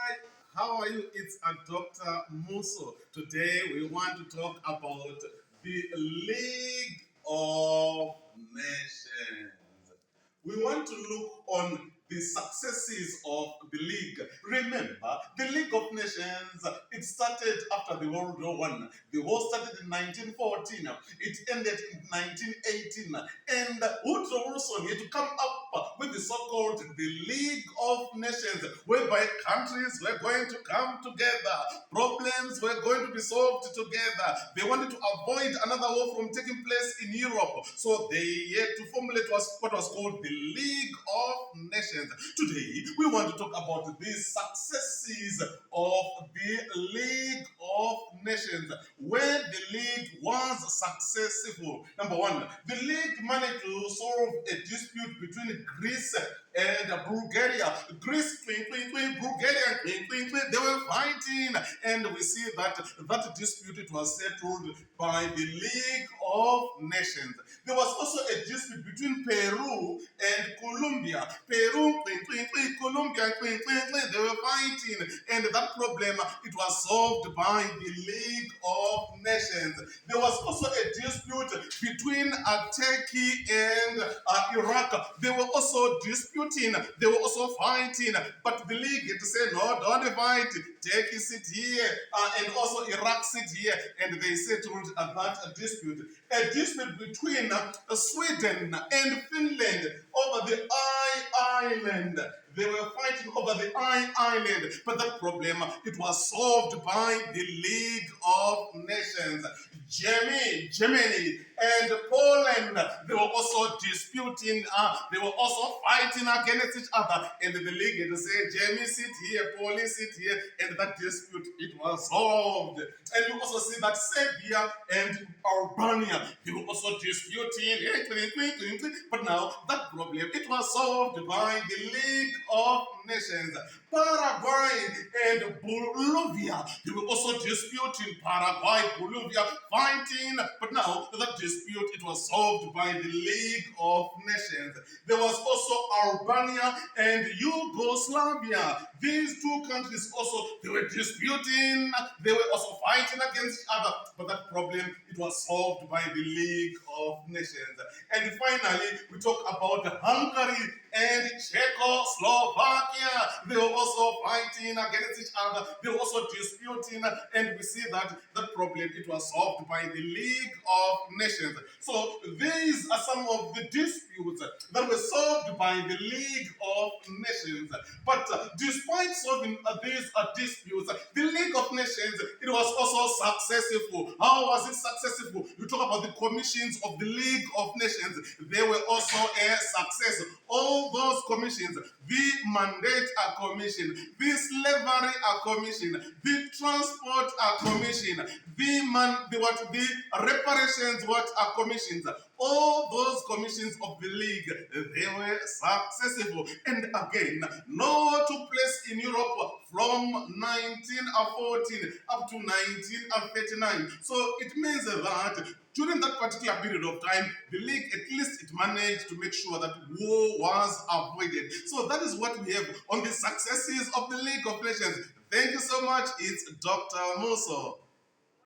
Hi, how are you? It's Dr. Muso. Today we want to talk about the League of Nations. We want to look on the successes of the League. Remember, the League of Nations, it started after the World War One. The war started in 1914. It ended in 1918. And Woodrow Wilson had to come up with the so-called the League of Nations, whereby countries were going to come together. Problems were going to be solved together. They wanted to avoid another war from taking place in Europe. So they had to formulate what was called the League of Nations. Today, we want to talk about the successes of the League of Nations, where the League was successful. Number one, the League managed to solve a dispute between Greece and Bulgaria. Greece, Bulgaria, they were fighting, and we see that dispute it was settled by the League of Nations. There was also a dispute between Peru and Colombia. Peru, Colombia, they were fighting, and that problem it was solved by the League of Nations. There was also a dispute between Turkey and Iraq. They were also disputing, they were also fighting, but the League had to say, no, don't fight. Turkey sit here, and also Iraq sit here, and they settled that dispute. A dispute between Sweden and Finland over the island. They were fighting over the island, but that problem, it was solved by the League of Nations. Germany, and Poland, they were also disputing, they were also fighting against each other, and the League had to say, Germany sit here, Poland sit here, and that dispute, it was solved. And you also see that Serbia and Albania, they were also disputing, but now that problem, it was solved by the League of Nations. Paraguay and Bolivia, they were also disputing, Paraguay, Bolivia, fighting, but now that dispute, it was solved by the League of Nations. There was also Albania and Yugoslavia. These two countries also, they were disputing, they were also fighting against each other, but that problem, it was solved by the League of Nations. And finally, we talk about Hungary and Czechoslovakia. They were also fighting against each other. They were also disputing, and we see that that problem, it was solved by the League of Nations. So these are some of the disputes that were solved by the League of Nations. But despite solving these disputes, the League of Nations, it was also successful. How was it successful? You talk about the commissions of the League of Nations. They were also a success. All those commissions, the mandate commission, the slavery commission, the transport commission, the reparations commissions, all those commissions of the League, they were successful. And again, no took place in Europe from 1914 up to 1939. So it means that during that particular period of time, the League, at least it managed to make sure that war was avoided. So that is what we have on the successes of the League of Nations. Thank you so much. It's Dr. Muso.